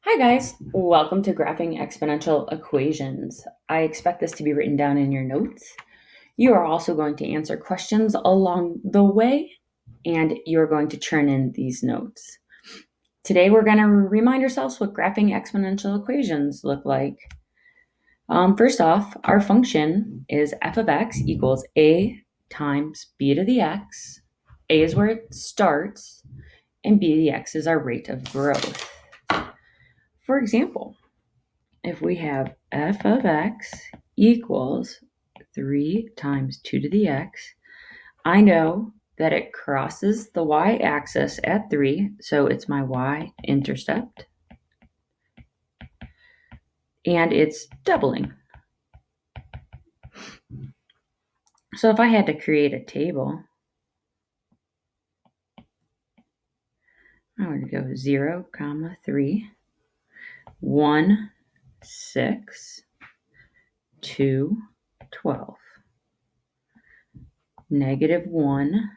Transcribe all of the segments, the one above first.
Hi guys, welcome to Graphing Exponential Equations. I expect this to be written down in your notes. You are also going to answer questions along the way, and you're going to turn in these notes. Today we're going to remind ourselves what graphing exponential equations look like. First off, our function is f of x equals a times b to the x. A is where it starts, and b to the x is our rate of growth. For example, if we have f of x equals 3 times 2 to the x, I know that it crosses the y-axis at 3, so it's my y-intercept, and it's doubling. So if I had to create a table, I would go 0, 3, 1, 6, 2, 12, negative 1.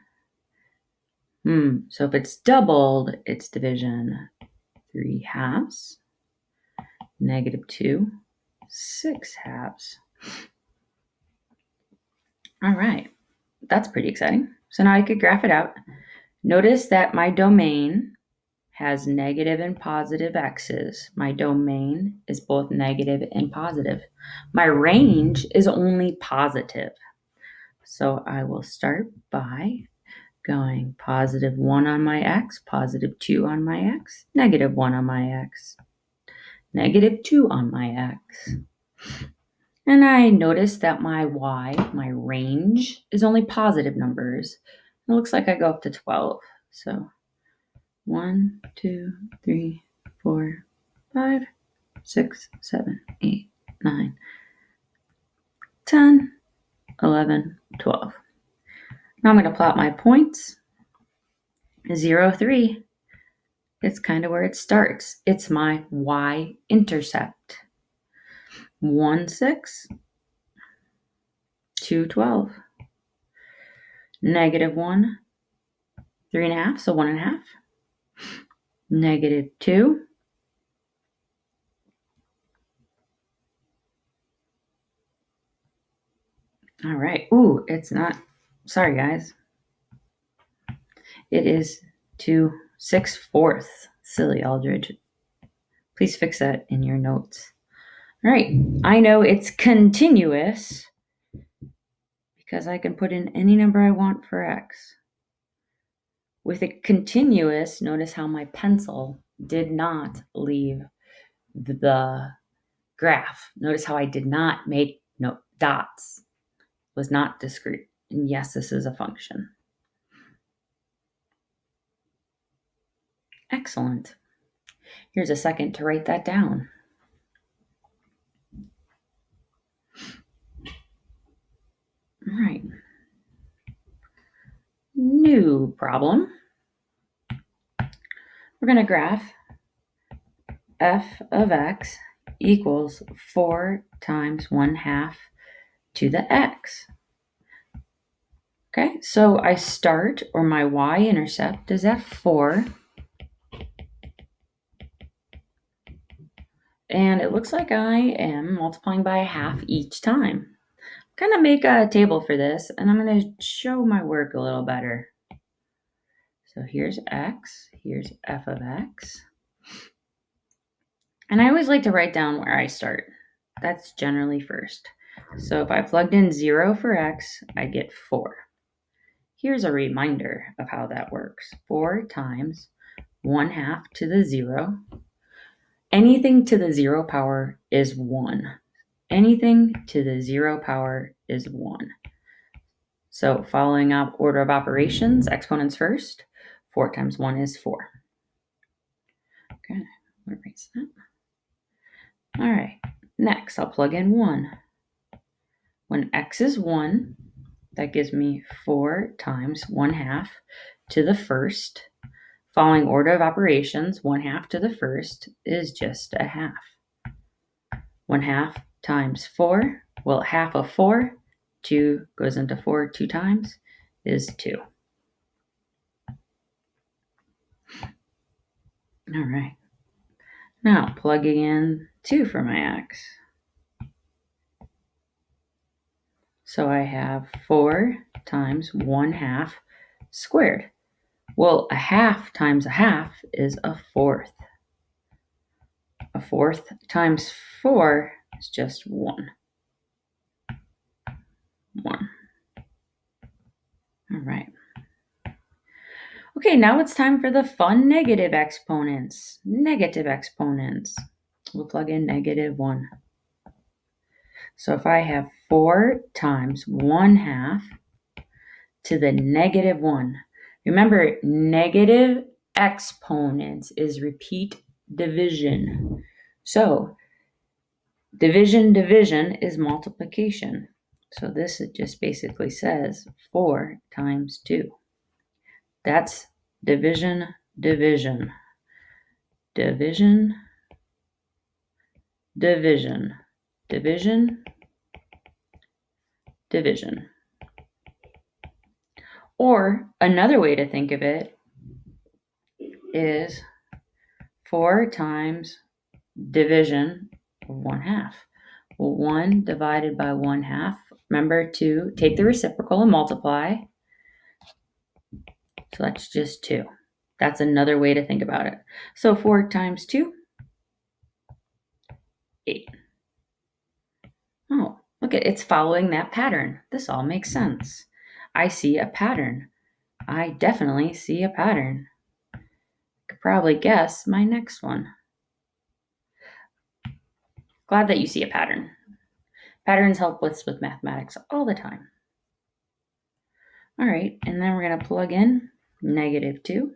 So if it's doubled, it's division 3 halves, negative 2, 6 halves. All right, that's pretty exciting. So now I could graph it out. Notice that my domain has negative and positive x's. My domain is both negative and positive. My range is only positive. So I will start by going positive 1 on my x, positive 2 on my x, negative 1 on my x, negative 2 on my x. And I notice that my y, my range, is only positive numbers. It looks like I go up to 12. So 1, 2, 3, 4, 5, 6, 7, 8, 9, 10, 11, 12. Now I'm going to plot my points. 0, 3. It's kind of where it starts. It's my y-intercept. 1, 6, 2, 12. Negative 1, 3.5, so 1.5. Negative 2. All right. Ooh, it's not. Sorry, guys. It is 2 6/4. Silly Aldridge. Please fix that in your notes. All right. I know it's continuous because I can put in any number I want for x. With it continuous, notice how my pencil did not leave the graph. Notice how I did not make dots. It was not discrete. And yes, this is a function. Excellent. Here's a second to write that down. All right. New problem. We're going to graph f of x equals 4 times 1/2 to the x. Okay, so I start, or my y-intercept is at 4. And it looks like I am multiplying by 1/2 each time. I'm going to make a table for this, and I'm going to show my work a little better. So here's x, here's f of x. And I always like to write down where I start. That's generally first. So if I plugged in 0 for x, I get 4. Here's a reminder of how that works. 4 times 1/2 to the 0. Anything to the 0 power is 1. Anything to the 0 power is 1. So following up order of operations, exponents first. 4 times 1 is 4. Okay, I'm going to erase that. All right, next I'll plug in 1. When x is 1, that gives me 4 times 1/2 to the first. Following order of operations, 1/2 to the first is just a half. 1/2 times 4, well, half of 4, 2 goes into 4 2 times, is 2. All right. Now plugging in 2 for my x. So I have 4 times 1/2 squared. Well, a half times a half is a fourth. A fourth times 4 is just 1. 1. All right. Okay, now it's time for the fun negative exponents. Negative exponents. We'll plug in -1. So if I have 4 times 1/2 to the -1, remember negative exponents is repeat division. So division is multiplication. So this just basically says 4 times 2. That's division. Division, division, division. Or another way to think of it is 4 times division of 1/2. 1 divided by 1/2. Remember to take the reciprocal and multiply. So that's just 2. That's another way to think about it. So 4 times 2, 8. Oh, look at it's following that pattern. This all makes sense. I see a pattern. I definitely see a pattern. Could probably guess my next one. Glad that you see a pattern. Patterns help us with mathematics all the time. All right, and then we're going to plug in -2.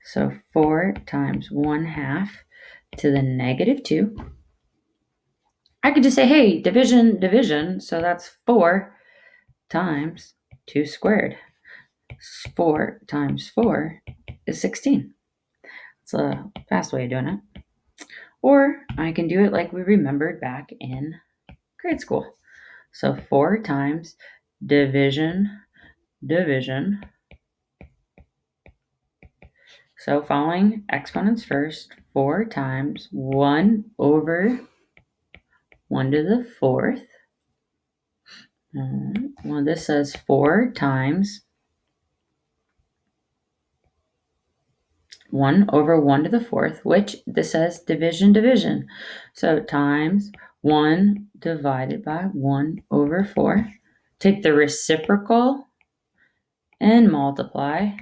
So 4 times 1/2 to the -2. I could just say, hey, division. So that's 4 times 2 squared. 4 times 4 is 16. It's a fast way of doing it. Or I can do it like we remembered back in grade school. So 4 times division. So following exponents first, 4 times 1 over 1 to the 4th. Well, this says 4 times 1 over 1 to the 4th, which this says division. So times 1 divided by 1 over 4. Take the reciprocal and multiply.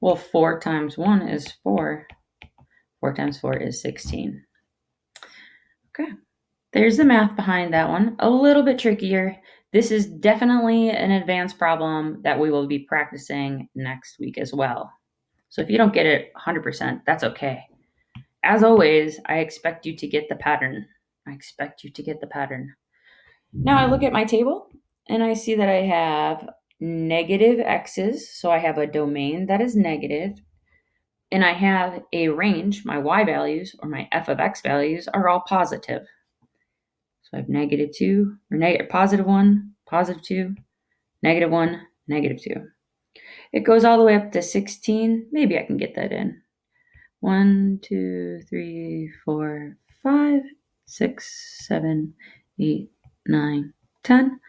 Well, 4 times 1 is 4. 4 times 4 is 16. Okay, there's the math behind that one. A little bit trickier. This is definitely an advanced problem that we will be practicing next week as well. So if you don't get it 100%, that's okay. As always, I expect you to get the pattern. Now I look at my table and I see that I have negative x's. So I have a domain that is negative. And I have a range, my y values or my f of x values are all positive. So I have -2 or +1, +2, -1, -2. It goes all the way up to 16. Maybe I can get that in. 1, 2, 3, 4, 5, 6, 7, 8, 9, 10.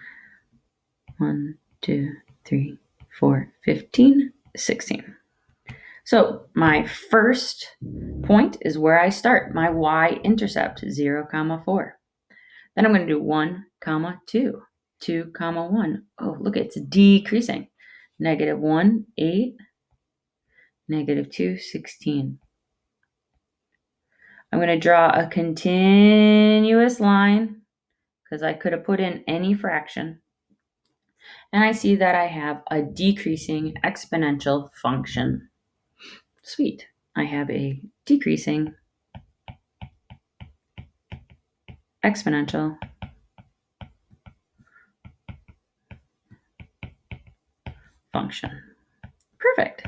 1, 2, 3, 4, 15, 16. So my first point is where I start, my y-intercept, 0, 4. Then I'm going to do 1, 2, 2, 1. Oh, look, it's decreasing. -1, 8, -2, 16. I'm going to draw a continuous line because I could have put in any fraction. And I see that I have a decreasing exponential function. Sweet. I have a decreasing exponential function. Perfect.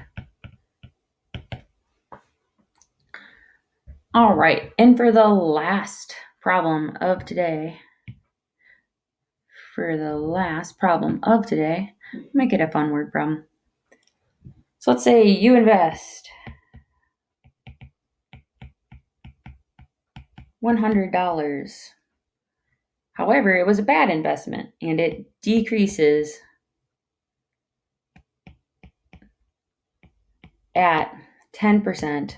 All right, and for the last problem of today, make it a fun word problem. So let's say you invest $100. However, it was a bad investment and it decreases at 10%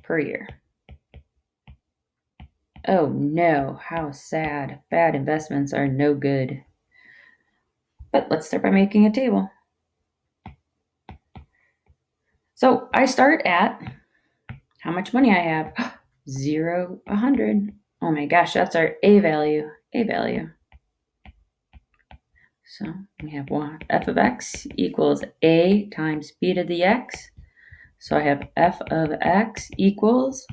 per year. Oh no, how sad. Bad investments are no good. But let's start by making a table. So I start at how much money I have. 0, 100. Oh my gosh, that's our A value. A value. So we have f of x equals a times b to the x. So I have f of x equals,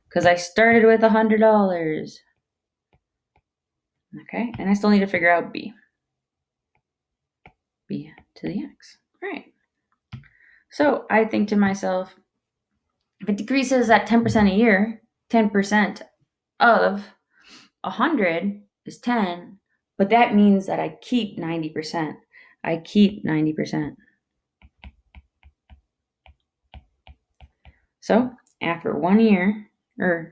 because I started with $100. Okay, and I still need to figure out b. B to the x. All right. So I think to myself, if it decreases at 10% a year, 10% of 100 is 10, but that means that I keep 90%. I keep 90%. So after 1 year, I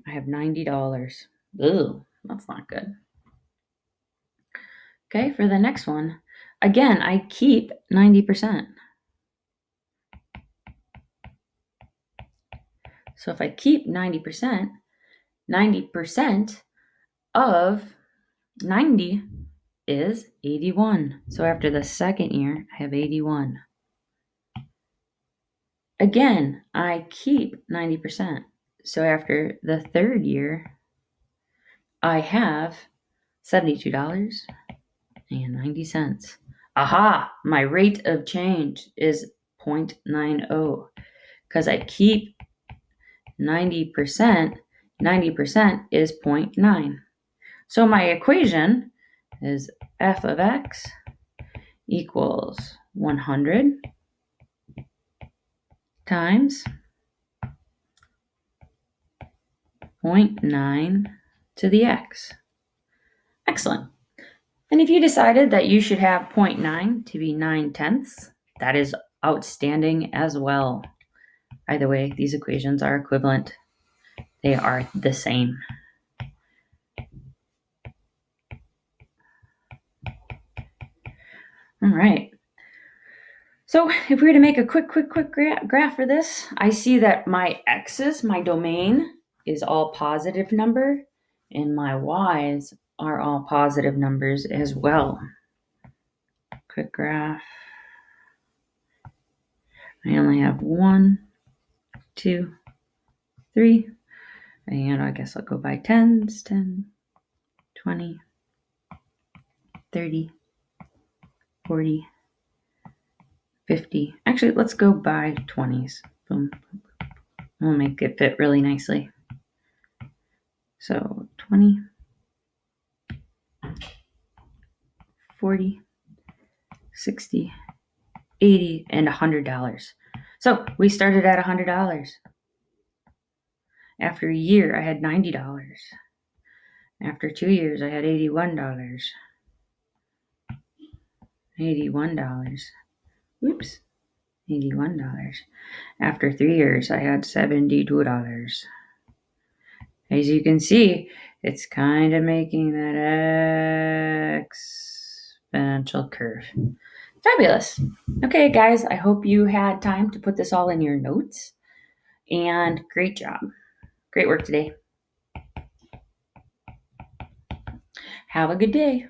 have $90. Ugh, that's not good. Okay, for the next one, again, I keep 90%. So if I keep 90%, 90% of 90 is 81. So after the second year, I have 81. Again, I keep 90%. So after the third year, I have $72.90. Aha! My rate of change is 0.90 because I keep 90%. 90% is 0.9. So my equation is f of x equals 100 times 0.9 to the x. Excellent. And if you decided that you should have 0.9 to be 9/10, that is outstanding as well. Either way, these equations are equivalent. They are the same. All right. So if we were to make a quick graph for this, I see that my x's, my domain, is all positive number, and my y's are all positive numbers as well. Quick graph. I only have 1, 2, 3, and I guess I'll go by tens, 10, 20, 30, 40, 50. Actually, let's go by 20s. Boom. We'll make it fit really nicely. So 20, 40, 60, 80, and $100. So we started at $100. After a year, I had $90. After 2 years, I had $81. $81. Oops. $81. After 3 years, I had $72. As you can see, it's kind of making that exponential curve. Fabulous. Okay, guys, I hope you had time to put this all in your notes. And great job. Great work today. Have a good day.